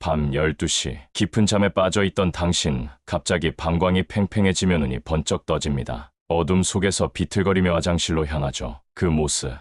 밤 12시 깊은 잠에 빠져 있던 당신, 갑자기 방광이 팽팽해지며 눈이 번쩍 떠집니다. 어둠 속에서 비틀거리며 화장실로 향하죠. 그 모습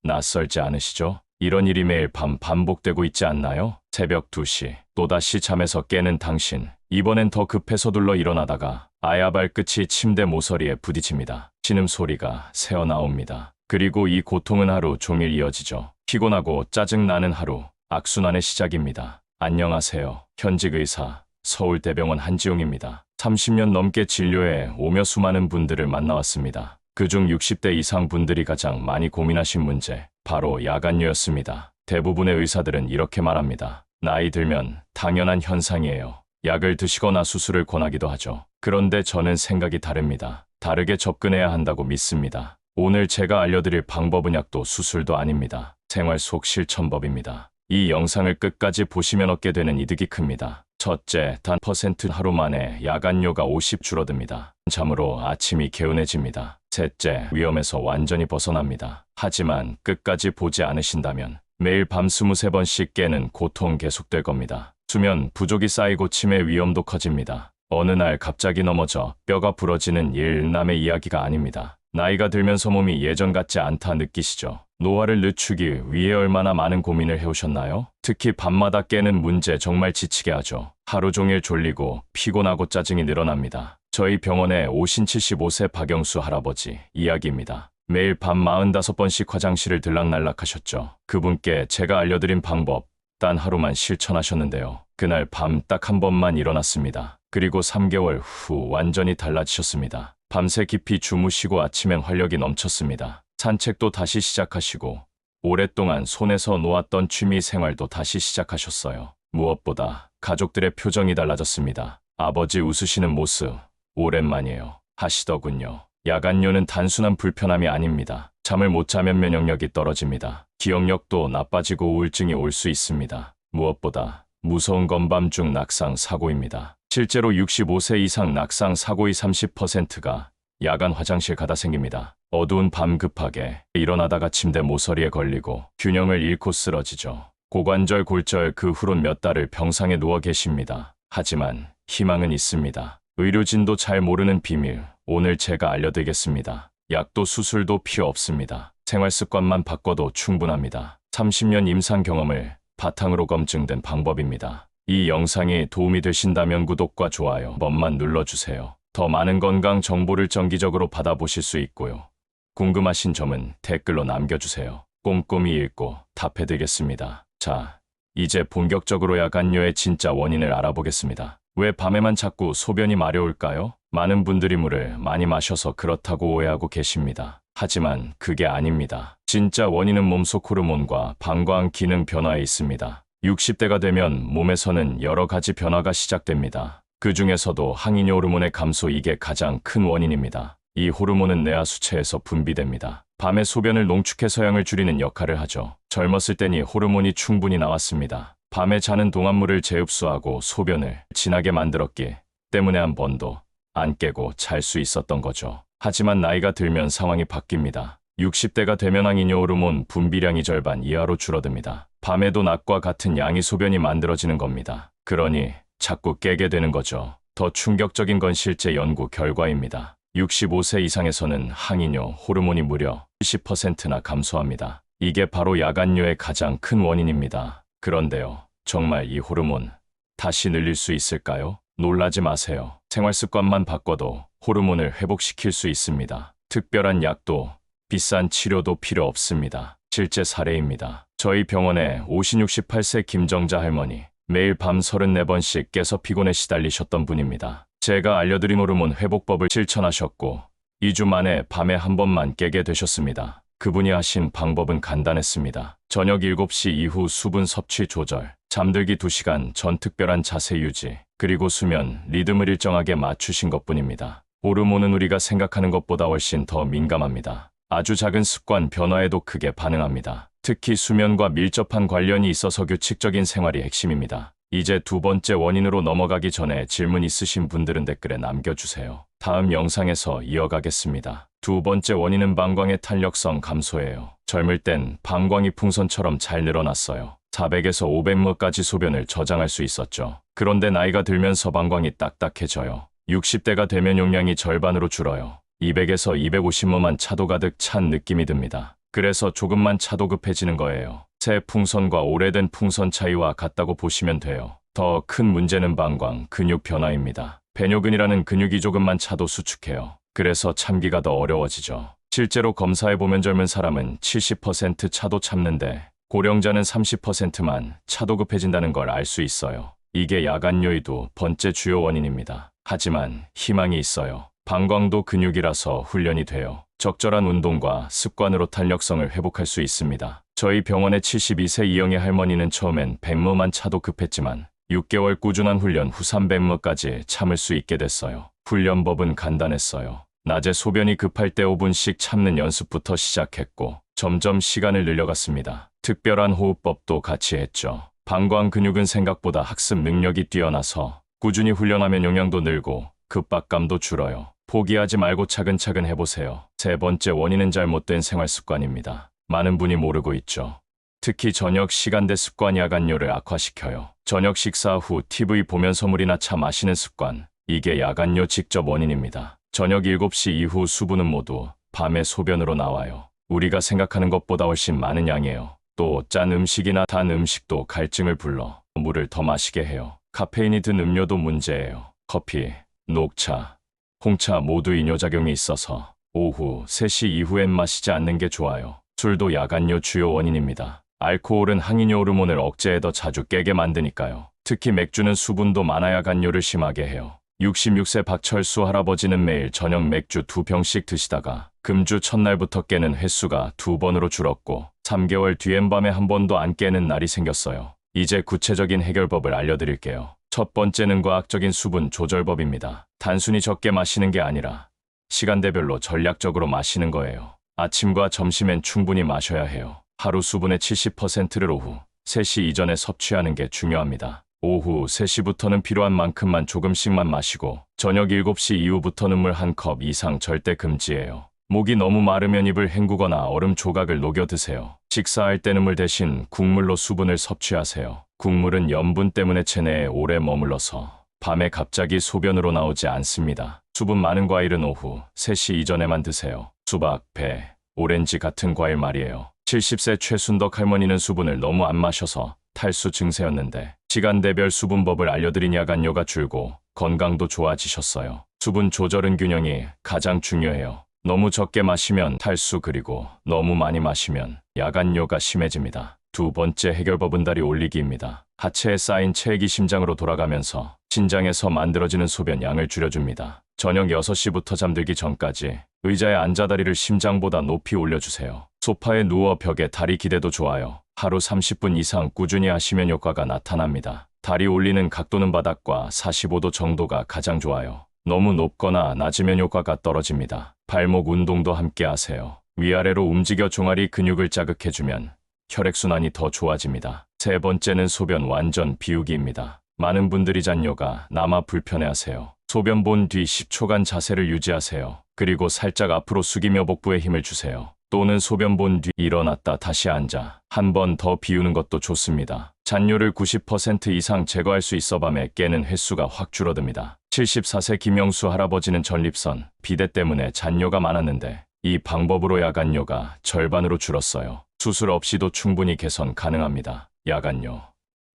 낯설지 않으시죠? 이런 일이 매일 밤 반복되고 있지 않나요? 새벽 2시 또다시 잠에서 깨는 당신, 이번엔 더 급해서 둘러 일어나다가 아야 발끝이 침대 모서리에 부딪힙니다. 신음소리가 새어나옵니다. 그리고 이 고통은 하루 종일 이어지죠. 피곤하고 짜증나는 하루, 악순환의 시작입니다. 안녕하세요. 현직 의사, 서울대병원 한지용입니다. 30년 넘게 진료해 오며 수많은 분들을 만나왔습니다. 그중 60대 이상 분들이 가장 많이 고민하신 문제, 바로 야간요였습니다. 대부분의 의사들은 이렇게 말합니다. 나이 들면 당연한 현상이에요. 약을 드시거나 수술을 권하기도 하죠. 그런데 저는 생각이 다릅니다. 다르게 접근해야 한다고 믿습니다. 오늘 제가 알려드릴 방법은 약도 수술도 아닙니다. 생활 속 실천법입니다. 이 영상을 끝까지 보시면 얻게 되는 이득이 큽니다. 첫째, 단 % 하루 만에 야간요가 50 줄어듭니다. 잠으로 아침이 개운해집니다. 셋째, 위험에서 완전히 벗어납니다. 하지만 끝까지 보지 않으신다면 매일 밤 23번씩 깨는 고통 계속될 겁니다. 수면 부족이 쌓이고 치매 위험도 커집니다. 어느 날 갑자기 넘어져 뼈가 부러지는 일 남의 이야기가 아닙니다. 나이가 들면서 몸이 예전 같지 않다 느끼시죠? 노화를 늦추기 위해 얼마나 많은 고민을 해오셨나요? 특히 밤마다 깨는 문제 정말 지치게 하죠. 하루 종일 졸리고 피곤하고 짜증이 늘어납니다. 저희 병원에 오신 75세 박영수 할아버지 이야기입니다. 매일 밤 45번씩 화장실을 들락날락 하셨죠. 그분께 제가 알려드린 방법 단 하루만 실천하셨는데요. 그날 밤 딱 한 번만 일어났습니다. 그리고 3개월 후 완전히 달라지셨습니다. 밤새 깊이 주무시고 아침엔 활력이 넘쳤습니다. 산책도 다시 시작하시고 오랫동안 손에서 놓았던 취미 생활도 다시 시작하셨어요. 무엇보다 가족들의 표정이 달라졌습니다. 아버지 웃으시는 모습 오랜만이에요 하시더군요. 야간요는 단순한 불편함이 아닙니다. 잠을 못 자면 면역력이 떨어집니다. 기억력도 나빠지고 우울증이 올 수 있습니다. 무엇보다 무서운 건 밤중 낙상 사고입니다. 실제로 65세 이상 낙상 사고의 30%가 야간 화장실 가다 생깁니다. 어두운 밤 급하게 일어나다가 침대 모서리에 걸리고 균형을 잃고 쓰러지죠. 고관절 골절 그 후론 몇 달을 병상에 누워 계십니다. 하지만 희망은 있습니다. 의료진도 잘 모르는 비밀, 오늘 제가 알려드리겠습니다. 약도 수술도 필요 없습니다. 생활 습관만 바꿔도 충분합니다. 30년 임상 경험을 바탕으로 검증된 방법입니다. 이 영상이 도움이 되신다면 구독과 좋아요 한 번만 눌러주세요. 더 많은 건강 정보를 정기적으로 받아보실 수 있고요. 궁금하신 점은 댓글로 남겨주세요. 꼼꼼히 읽고 답해드리겠습니다. 자, 이제 본격적으로 야간요의 진짜 원인을 알아보겠습니다. 왜 밤에만 자꾸 소변이 마려울까요? 많은 분들이 물을 많이 마셔서 그렇다고 오해하고 계십니다. 하지만 그게 아닙니다. 진짜 원인은 몸속 호르몬과 방광 기능 변화에 있습니다. 60대가 되면 몸에서는 여러 가지 변화가 시작됩니다. 그 중에서도 항이뇨 호르몬의 감소, 이게 가장 큰 원인입니다. 이 호르몬은 뇌하 수체에서 분비됩니다. 밤에 소변을 농축해서 양을 줄이는 역할을 하죠. 젊었을 땐 이 호르몬이 충분히 나왔습니다. 밤에 자는 동안 물을 재흡수하고 소변을 진하게 만들었기 때문에 한 번도 안 깨고 잘 수 있었던 거죠. 하지만 나이가 들면 상황이 바뀝니다. 60대가 되면 항이뇨 호르몬 분비량이 절반 이하로 줄어듭니다. 밤에도 낮과 같은 양의 소변이 만들어지는 겁니다. 그러니 자꾸 깨게 되는 거죠. 더 충격적인 건 실제 연구 결과입니다. 65세 이상에서는 항이뇨 호르몬이 무려 70%나 감소합니다. 이게 바로 야간요의 가장 큰 원인입니다. 그런데요, 정말 이 호르몬 다시 늘릴 수 있을까요? 놀라지 마세요. 생활 습관만 바꿔도 호르몬을 회복시킬 수 있습니다. 특별한 약도 비싼 치료도 필요 없습니다. 실제 사례입니다. 저희 병원에 오신 68세 김정자 할머니, 매일 밤 34번씩 깨서 피곤에 시달리셨던 분입니다. 제가 알려드린 호르몬 회복법을 실천하셨고 2주 만에 밤에 한 번만 깨게 되셨습니다. 그분이 하신 방법은 간단했습니다. 저녁 7시 이후 수분 섭취 조절, 잠들기 2시간 전 특별한 자세 유지, 그리고 수면 리듬을 일정하게 맞추신 것뿐입니다. 호르몬은 우리가 생각하는 것보다 훨씬 더 민감합니다. 아주 작은 습관 변화에도 크게 반응합니다. 특히 수면과 밀접한 관련이 있어서 규칙적인 생활이 핵심입니다. 이제 두 번째 원인으로 넘어가기 전에 질문 있으신 분들은 댓글에 남겨주세요. 다음 영상에서 이어가겠습니다. 두 번째 원인은 방광의 탄력성 감소예요. 젊을 땐 방광이 풍선처럼 잘 늘어났어요. 400에서 500m까지 소변을 저장할 수 있었죠. 그런데 나이가 들면서 방광이 딱딱해져요. 60대가 되면 용량이 절반으로 줄어요. 200에서 250m만 차도 가득 찬 느낌이 듭니다. 그래서 조금만 차도 급해지는 거예요. 새 풍선과 오래된 풍선 차이와 같다고 보시면 돼요. 더 큰 문제는 방광, 근육 변화입니다. 배뇨근이라는 근육이 조금만 차도 수축해요. 그래서 참기가 더 어려워지죠. 실제로 검사해보면 젊은 사람은 70% 차도 참는데 고령자는 30%만 차도 급해진다는 걸 알 수 있어요. 이게 야간요이도 번째 주요 원인입니다. 하지만 희망이 있어요. 방광도 근육이라서 훈련이 돼요. 적절한 운동과 습관으로 탄력성을 회복할 수 있습니다. 저희 병원의 72세 이영애 할머니는 처음엔 100m만 차도 급했지만 6개월 꾸준한 훈련 후 300m까지 참을 수 있게 됐어요. 훈련법은 간단했어요. 낮에 소변이 급할 때 5분씩 참는 연습부터 시작했고 점점 시간을 늘려갔습니다. 특별한 호흡법도 같이 했죠. 방광 근육은 생각보다 학습 능력이 뛰어나서 꾸준히 훈련하면 용량도 늘고 급박감도 줄어요. 포기하지 말고 차근차근 해보세요. 세 번째 원인은 잘못된 생활 습관입니다. 많은 분이 모르고 있죠. 특히 저녁 시간대 습관이 야간뇨를 악화시켜요. 저녁 식사 후 TV 보면서 물이나 차 마시는 습관, 이게 야간뇨 직접 원인입니다. 저녁 7시 이후 수분은 모두 밤에 소변으로 나와요. 우리가 생각하는 것보다 훨씬 많은 양이에요. 또 짠 음식이나 단 음식도 갈증을 불러 물을 더 마시게 해요. 카페인이 든 음료도 문제예요. 커피, 녹차, 홍차 모두 이뇨작용이 있어서 오후 3시 이후엔 마시지 않는 게 좋아요. 술도 야간뇨 주요 원인입니다. 알코올은 항이뇨 호르몬을 억제해 더 자주 깨게 만드니까요. 특히 맥주는 수분도 많아 야간뇨를 심하게 해요. 66세 박철수 할아버지는 매일 저녁 맥주 2병씩 드시다가 금주 첫날부터 깨는 횟수가 2번으로 줄었고 3개월 뒤엔 밤에 한 번도 안 깨는 날이 생겼어요. 이제 구체적인 해결법을 알려드릴게요. 첫 번째는 과학적인 수분 조절법입니다. 단순히 적게 마시는 게 아니라 시간대별로 전략적으로 마시는 거예요. 아침과 점심엔 충분히 마셔야 해요. 하루 수분의 70%를 오후 3시 이전에 섭취하는 게 중요합니다. 오후 3시부터는 필요한 만큼만 조금씩만 마시고 저녁 7시 이후부터는 물 1컵 이상 절대 금지예요. 목이 너무 마르면 입을 헹구거나 얼음 조각을 녹여 드세요. 식사할 때는 물 대신 국물로 수분을 섭취하세요. 국물은 염분 때문에 체내에 오래 머물러서 밤에 갑자기 소변으로 나오지 않습니다. 수분 많은 과일은 오후 3시 이전에만 드세요. 수박, 배, 오렌지 같은 과일 말이에요. 70세 최순덕 할머니는 수분을 너무 안 마셔서 탈수 증세였는데 시간대별 수분법을 알려드린 야간뇨가 줄고 건강도 좋아지셨어요. 수분 조절은 균형이 가장 중요해요. 너무 적게 마시면 탈수 그리고 너무 많이 마시면 야간뇨가 심해집니다. 두 번째 해결법은 다리 올리기입니다. 하체에 쌓인 체액이 심장으로 돌아가면서 신장에서 만들어지는 소변 양을 줄여줍니다. 저녁 6시부터 잠들기 전까지 의자에 앉아 다리를 심장보다 높이 올려주세요. 소파에 누워 벽에 다리 기대도 좋아요. 하루 30분 이상 꾸준히 하시면 효과가 나타납니다. 다리 올리는 각도는 바닥과 45도 정도가 가장 좋아요. 너무 높거나 낮으면 효과가 떨어집니다. 발목 운동도 함께 하세요. 위아래로 움직여 종아리 근육을 자극해주면 혈액순환이 더 좋아집니다. 세 번째는 소변 완전 비우기입니다. 많은 분들이 잔뇨가 남아 불편해하세요. 소변 본 뒤 10초간 자세를 유지하세요. 그리고 살짝 앞으로 숙이며 복부에 힘을 주세요. 또는 소변 본 뒤 일어났다 다시 앉아 한 번 더 비우는 것도 좋습니다. 잔뇨를 90% 이상 제거할 수 있어 밤에 깨는 횟수가 확 줄어듭니다. 74세 김영수 할아버지는 전립선, 비대 때문에 잔뇨가 많았는데 이 방법으로 야간뇨가 절반으로 줄었어요. 수술 없이도 충분히 개선 가능합니다. 야간뇨.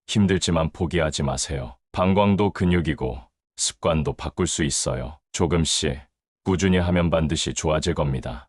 힘들지만 포기하지 마세요. 방광도 근육이고 습관도 바꿀 수 있어요. 조금씩 꾸준히 하면 반드시 좋아질 겁니다.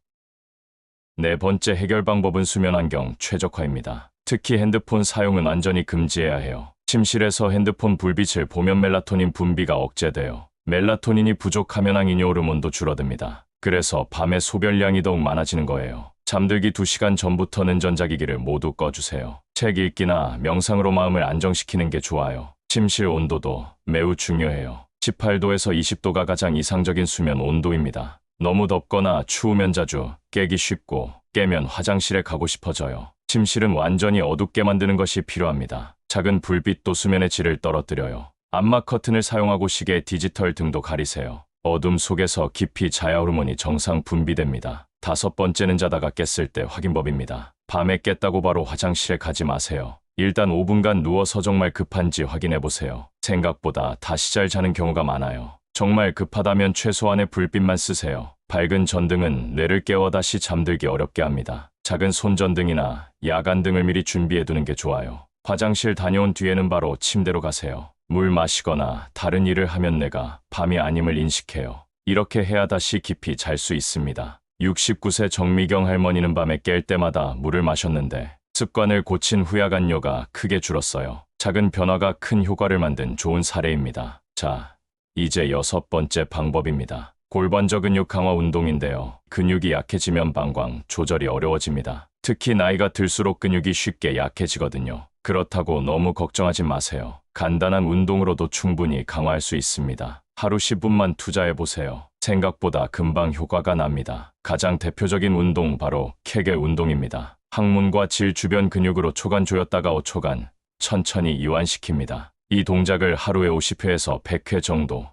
네 번째 해결 방법은 수면 환경 최적화입니다. 특히 핸드폰 사용은 완전히 금지해야 해요. 침실에서 핸드폰 불빛을 보면 멜라토닌 분비가 억제돼요. 멜라토닌이 부족하면 항이뇨 호르몬도 줄어듭니다. 그래서 밤에 소변량이 더욱 많아지는 거예요. 잠들기 2시간 전부터는 전자기기를 모두 꺼주세요. 책 읽기나 명상으로 마음을 안정시키는 게 좋아요. 침실 온도도 매우 중요해요. 18도에서 20도가 가장 이상적인 수면 온도입니다. 너무 덥거나 추우면 자주 깨기 쉽고 깨면 화장실에 가고 싶어져요. 침실은 완전히 어둡게 만드는 것이 필요합니다. 작은 불빛도 수면의 질을 떨어뜨려요. 암막 커튼을 사용하고 시계, 디지털 등도 가리세요. 어둠 속에서 깊이 자야 호르몬이 정상 분비됩니다. 다섯 번째는 자다가 깼을 때 확인법입니다. 밤에 깼다고 바로 화장실에 가지 마세요. 일단 5분간 누워서 정말 급한지 확인해 보세요. 생각보다 다시 잘 자는 경우가 많아요. 정말 급하다면 최소한의 불빛만 쓰세요. 밝은 전등은 뇌를 깨워 다시 잠들기 어렵게 합니다. 작은 손전등이나 야간등을 미리 준비해 두는 게 좋아요. 화장실 다녀온 뒤에는 바로 침대로 가세요. 물 마시거나 다른 일을 하면 뇌가 밤이 아님을 인식해요. 이렇게 해야 다시 깊이 잘 수 있습니다. 69세 정미경 할머니는 밤에 깰 때마다 물을 마셨는데 습관을 고친 후 야간뇨가 크게 줄었어요. 작은 변화가 큰 효과를 만든 좋은 사례입니다. 자, 이제 6번째 방법입니다. 골반저 근육 강화 운동인데요. 근육이 약해지면 방광 조절이 어려워집니다. 특히 나이가 들수록 근육이 쉽게 약해지거든요. 그렇다고 너무 걱정하지 마세요. 간단한 운동으로도 충분히 강화할 수 있습니다. 하루 10분만 투자해보세요. 생각보다 금방 효과가 납니다. 가장 대표적인 운동 바로 케겔 운동입니다. 항문과 질 주변 근육으로 초간 조였다가 5초간 천천히 이완시킵니다. 이 동작을 하루에 50회에서 100회 정도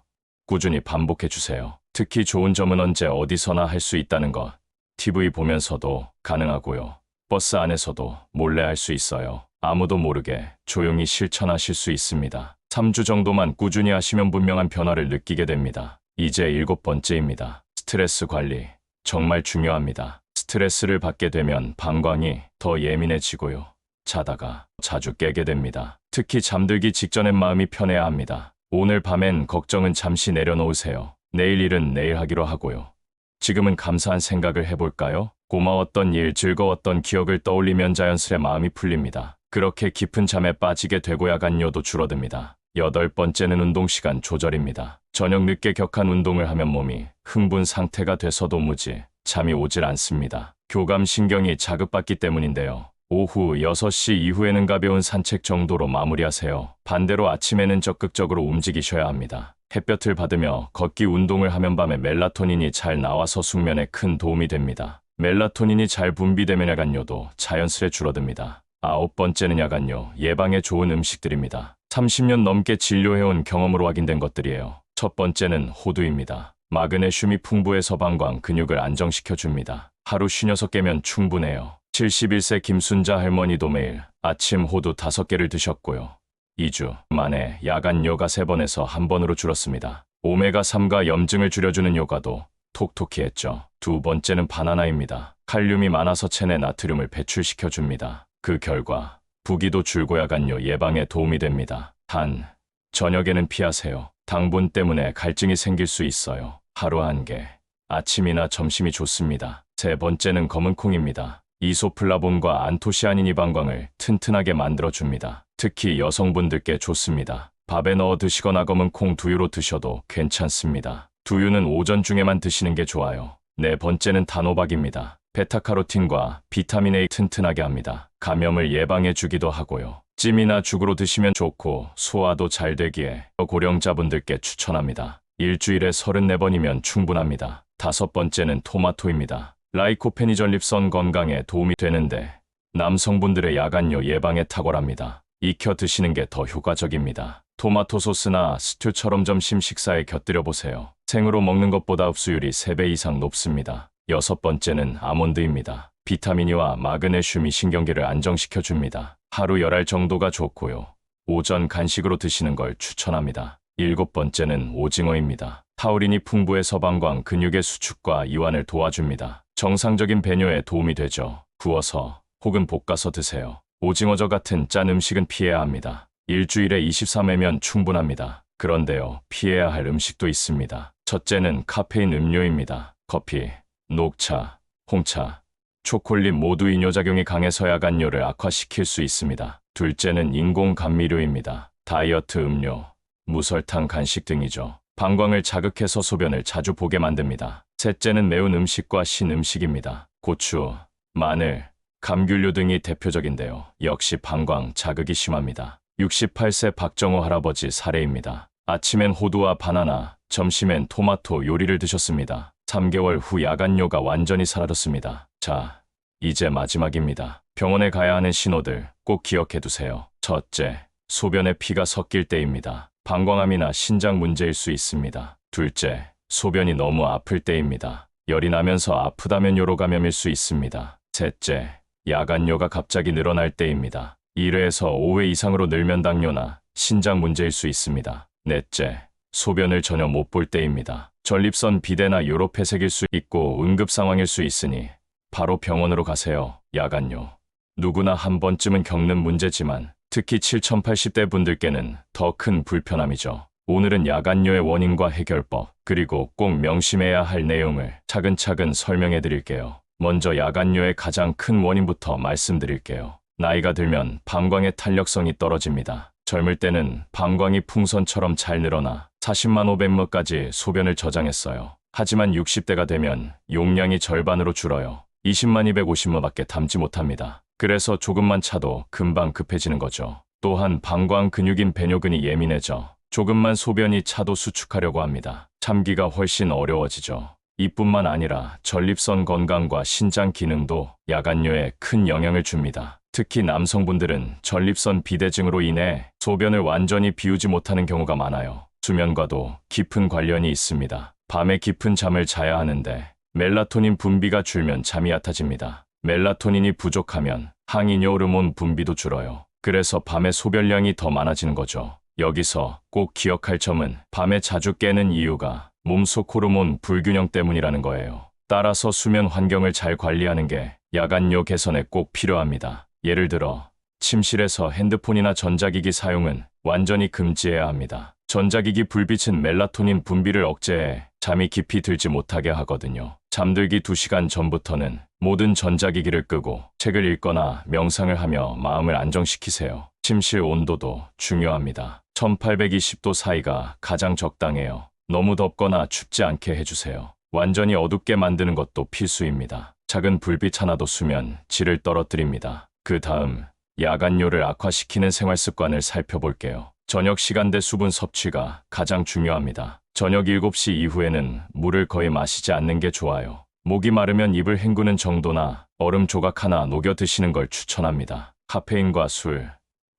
꾸준히 반복해주세요. 특히 좋은 점은 언제 어디서나 할 수 있다는 것. TV 보면서도 가능하고요. 버스 안에서도 몰래 할 수 있어요. 아무도 모르게 조용히 실천하실 수 있습니다. 3주 정도만 꾸준히 하시면 분명한 변화를 느끼게 됩니다. 이제 7번째입니다. 스트레스 관리. 정말 중요합니다. 스트레스를 받게 되면 방광이 더 예민해지고요. 자다가 자주 깨게 됩니다. 특히 잠들기 직전엔 마음이 편해야 합니다. 오늘 밤엔 걱정은 잠시 내려놓으세요. 내일 일은 내일 하기로 하고요. 지금은 감사한 생각을 해볼까요? 고마웠던 일, 즐거웠던 기억을 떠올리면 자연스레 마음이 풀립니다. 그렇게 깊은 잠에 빠지게 되고 야간뇨도 줄어듭니다. 8번째는 운동시간 조절입니다. 저녁 늦게 격한 운동을 하면 몸이 흥분 상태가 돼서 도무지 잠이 오질 않습니다. 교감신경이 자극받기 때문인데요. 오후 6시 이후에는 가벼운 산책 정도로 마무리하세요. 반대로 아침에는 적극적으로 움직이셔야 합니다. 햇볕을 받으며 걷기 운동을 하면 밤에 멜라토닌이 잘 나와서 숙면에 큰 도움이 됩니다. 멜라토닌이 잘 분비되면 야간뇨도 자연스레 줄어듭니다. 9번째는 야간뇨 예방에 좋은 음식들입니다. 30년 넘게 진료해온 경험으로 확인된 것들이에요. 첫 번째는 호두입니다. 마그네슘이 풍부해서 방광 근육을 안정시켜줍니다. 하루 56개면 충분해요. 71세 김순자 할머니도 매일 아침 호두 5개를 드셨고요. 2주 만에 야간 요가 3번에서 1번으로 줄었습니다. 오메가3가 염증을 줄여주는 요가도 톡톡히 했죠. 두 번째는 바나나입니다. 칼륨이 많아서 체내 나트륨을 배출시켜줍니다. 그 결과 부기도 줄고 야간요 예방에 도움이 됩니다. 단, 저녁에는 피하세요. 당분 때문에 갈증이 생길 수 있어요. 하루 1개, 아침이나 점심이 좋습니다. 세 번째는 검은콩입니다. 이소플라본과 안토시아닌이 방광을 튼튼하게 만들어줍니다. 특히 여성분들께 좋습니다. 밥에 넣어 드시거나 검은콩 두유로 드셔도 괜찮습니다. 두유는 오전 중에만 드시는 게 좋아요. 네 번째는 단호박입니다. 베타카로틴과 비타민 A 튼튼하게 합니다. 감염을 예방해 주기도 하고요. 찜이나 죽으로 드시면 좋고 소화도 잘 되기에 고령자분들께 추천합니다. 일주일에 34번이면 충분합니다. 5번째는 토마토입니다. 라이코펜이 전립선 건강에 도움이 되는데 남성분들의 야간요 예방에 탁월합니다. 익혀 드시는 게 더 효과적입니다. 토마토 소스나 스튜처럼 점심 식사에 곁들여 보세요. 생으로 먹는 것보다 흡수율이 3배 이상 높습니다. 6번째는 아몬드입니다. 비타민이와 마그네슘이 신경계를 안정시켜줍니다. 하루 10알 정도가 좋고요. 오전 간식으로 드시는 걸 추천합니다. 7번째는 오징어입니다. 타우린이 풍부해서 방광 근육의 수축과 이완을 도와줍니다. 정상적인 배뇨에 도움이 되죠. 구워서 혹은 볶아서 드세요. 오징어젓 같은 짠 음식은 피해야 합니다. 일주일에 23회면 충분합니다. 그런데요, 피해야 할 음식도 있습니다. 첫째는 카페인 음료입니다. 커피, 녹차, 홍차, 초콜릿 모두 이뇨작용이 강해서 야간뇨를 악화시킬 수 있습니다. 둘째는 인공 감미료입니다. 다이어트 음료, 무설탕 간식 등이죠. 방광을 자극해서 소변을 자주 보게 만듭니다. 셋째는 매운 음식과 신 음식입니다. 고추, 마늘, 감귤류 등이 대표적인데요. 역시 방광 자극이 심합니다. 68세 박정호 할아버지 사례입니다. 아침엔 호두와 바나나, 점심엔 토마토 요리를 드셨습니다. 3개월 후 야간뇨가 완전히 사라졌습니다. 자, 이제 마지막입니다. 병원에 가야 하는 신호들 꼭 기억해 두세요. 첫째, 소변에 피가 섞일 때입니다. 방광암이나 신장 문제일 수 있습니다. 둘째, 소변이 너무 아플 때입니다. 열이 나면서 아프다면 요로 감염일 수 있습니다. 셋째, 야간뇨가 갑자기 늘어날 때입니다. 1회에서 5회 이상으로 늘면 당뇨나 신장 문제일 수 있습니다. 넷째, 소변을 전혀 못 볼 때입니다. 전립선 비대나 요로 폐색일 수 있고 응급 상황일 수 있으니 바로 병원으로 가세요. 야간뇨. 누구나 한 번쯤은 겪는 문제지만 특히 7080대 분들께는 더 큰 불편함이죠. 오늘은 야간뇨의 원인과 해결법, 그리고 꼭 명심해야 할 내용을 차근차근 설명해 드릴게요. 먼저 야간뇨의 가장 큰 원인부터 말씀드릴게요. 나이가 들면 방광의 탄력성이 떨어집니다. 젊을 때는 방광이 풍선처럼 잘 늘어나 40만 500ml까지 소변을 저장했어요. 하지만 60대가 되면 용량이 절반으로 줄어요. 20만 250ml밖에 담지 못합니다. 그래서 조금만 차도 금방 급해지는 거죠. 또한 방광 근육인 배뇨근이 예민해져 조금만 소변이 차도 수축하려고 합니다. 참기가 훨씬 어려워지죠. 이뿐만 아니라 전립선 건강과 신장 기능도 야간뇨에 큰 영향을 줍니다. 특히 남성분들은 전립선 비대증으로 인해 소변을 완전히 비우지 못하는 경우가 많아요. 수면과도 깊은 관련이 있습니다. 밤에 깊은 잠을 자야 하는데 멜라토닌 분비가 줄면 잠이 얕아집니다. 멜라토닌이 부족하면 항이뇨 호르몬 분비도 줄어요. 그래서 밤에 소변량이 더 많아지는 거죠. 여기서 꼭 기억할 점은 밤에 자주 깨는 이유가 몸속 호르몬 불균형 때문이라는 거예요. 따라서 수면 환경을 잘 관리하는 게 야간뇨 개선에 꼭 필요합니다. 예를 들어 침실에서 핸드폰이나 전자기기 사용은 완전히 금지해야 합니다. 전자기기 불빛은 멜라토닌 분비를 억제해 잠이 깊이 들지 못하게 하거든요. 잠들기 2시간 전부터는 모든 전자기기를 끄고 책을 읽거나 명상을 하며 마음을 안정시키세요. 침실 온도도 중요합니다. 1820도 사이가 가장 적당해요. 너무 덥거나 춥지 않게 해주세요. 완전히 어둡게 만드는 것도 필수입니다. 작은 불빛 하나도 수면 질을 떨어뜨립니다. 그 다음 야간뇨를 악화시키는 생활 습관을 살펴볼게요. 저녁 시간대 수분 섭취가 가장 중요합니다. 저녁 7시 이후에는 물을 거의 마시지 않는 게 좋아요. 목이 마르면 입을 헹구는 정도나 얼음 조각 하나 녹여 드시는 걸 추천합니다. 카페인과 술,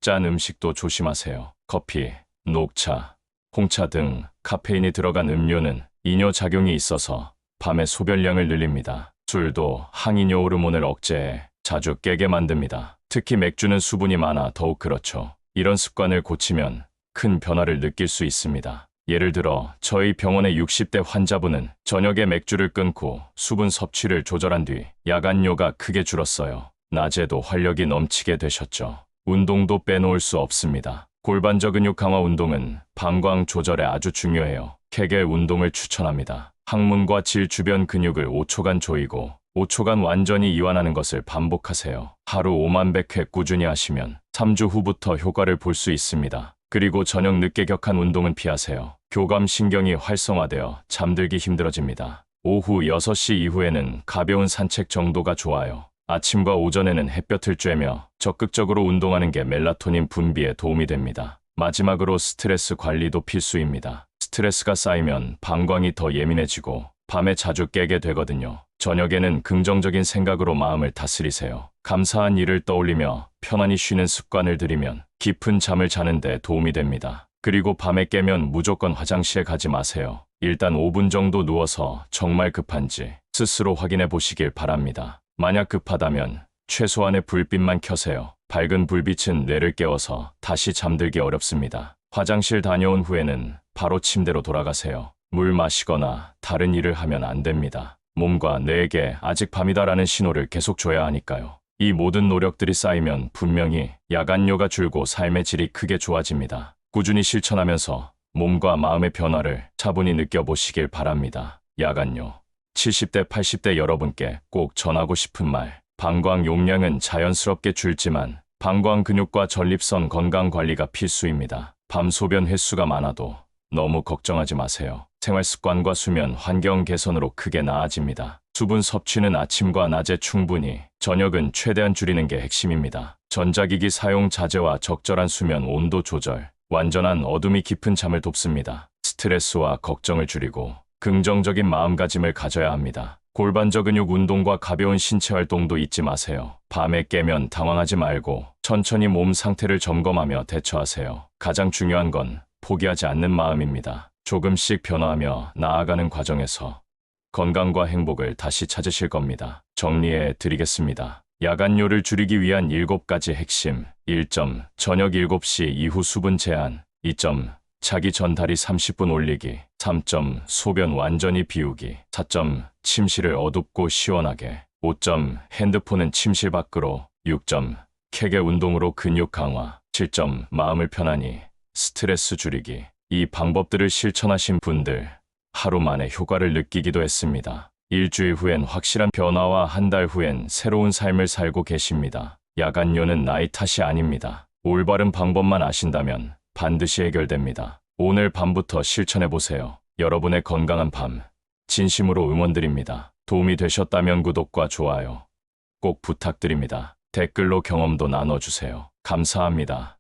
짠 음식도 조심하세요. 커피, 녹차, 홍차 등 카페인이 들어간 음료는 이뇨 작용이 있어서 밤에 소변량을 늘립니다. 술도 항이뇨 호르몬을 억제해 자주 깨게 만듭니다. 특히 맥주는 수분이 많아 더욱 그렇죠. 이런 습관을 고치면 큰 변화를 느낄 수 있습니다. 예를 들어 저희 병원의 60대 환자분은 저녁에 맥주를 끊고 수분 섭취를 조절한 뒤 야간뇨가 크게 줄었어요. 낮에도 활력이 넘치게 되셨죠. 운동도 빼놓을 수 없습니다. 골반저 근육 강화 운동은 방광 조절에 아주 중요해요. 케겔 운동을 추천합니다. 항문과 질 주변 근육을 5초간 조이고 5초간 완전히 이완하는 것을 반복하세요. 하루 5만 100회 꾸준히 하시면 3주 후부터 효과를 볼 수 있습니다. 그리고 저녁 늦게 격한 운동은 피하세요. 교감 신경이 활성화되어 잠들기 힘들어집니다. 오후 6시 이후에는 가벼운 산책 정도가 좋아요. 아침과 오전에는 햇볕을 쬐며 적극적으로 운동하는 게 멜라토닌 분비에 도움이 됩니다. 마지막으로 스트레스 관리도 필수입니다. 스트레스가 쌓이면 방광이 더 예민해지고 밤에 자주 깨게 되거든요. 저녁에는 긍정적인 생각으로 마음을 다스리세요. 감사한 일을 떠올리며 편안히 쉬는 습관을 들이면 깊은 잠을 자는 데 도움이 됩니다. 그리고 밤에 깨면 무조건 화장실에 가지 마세요. 일단 5분 정도 누워서 정말 급한지 스스로 확인해 보시길 바랍니다. 만약 급하다면 최소한의 불빛만 켜세요. 밝은 불빛은 뇌를 깨워서 다시 잠들기 어렵습니다. 화장실 다녀온 후에는 바로 침대로 돌아가세요. 물 마시거나 다른 일을 하면 안 됩니다. 몸과 뇌에게 아직 밤이다라는 신호를 계속 줘야 하니까요. 이 모든 노력들이 쌓이면 분명히 야간뇨가 줄고 삶의 질이 크게 좋아집니다. 꾸준히 실천하면서 몸과 마음의 변화를 차분히 느껴보시길 바랍니다. 야간뇨. 70대, 80대 여러분께 꼭 전하고 싶은 말. 방광 용량은 자연스럽게 줄지만 방광 근육과 전립선 건강 관리가 필수입니다. 밤 소변 횟수가 많아도 너무 걱정하지 마세요. 생활 습관과 수면 환경 개선으로 크게 나아집니다. 수분 섭취는 아침과 낮에 충분히, 저녁은 최대한 줄이는 게 핵심입니다. 전자기기 사용 자제와 적절한 수면 온도 조절, 완전한 어둠이 깊은 잠을 돕습니다. 스트레스와 걱정을 줄이고 긍정적인 마음가짐을 가져야 합니다. 골반저 근육 운동과 가벼운 신체 활동도 잊지 마세요. 밤에 깨면 당황하지 말고 천천히 몸 상태를 점검하며 대처하세요. 가장 중요한 건 포기하지 않는 마음입니다. 조금씩 변화하며 나아가는 과정에서 건강과 행복을 다시 찾으실 겁니다. 정리해 드리겠습니다. 야간료를 줄이기 위한 7가지 핵심. 1점. 저녁 7시 이후 수분 제한. 2점. 자기 전 다리 30분 올리기. 3점. 소변 완전히 비우기. 4점. 침실을 어둡고 시원하게. 5점. 핸드폰은 침실 밖으로. 6점. 케겔 운동으로 근육 강화. 7점. 마음을 편안히 스트레스 줄이기. 이 방법들을 실천하신 분들 하루 만에 효과를 느끼기도 했습니다. 일주일 후엔 확실한 변화와 한 달 후엔 새로운 삶을 살고 계십니다. 야간료는 나이 탓이 아닙니다. 올바른 방법만 아신다면 반드시 해결됩니다. 오늘 밤부터 실천해보세요. 여러분의 건강한 밤 진심으로 응원드립니다. 도움이 되셨다면 구독과 좋아요 꼭 부탁드립니다. 댓글로 경험도 나눠주세요. 감사합니다.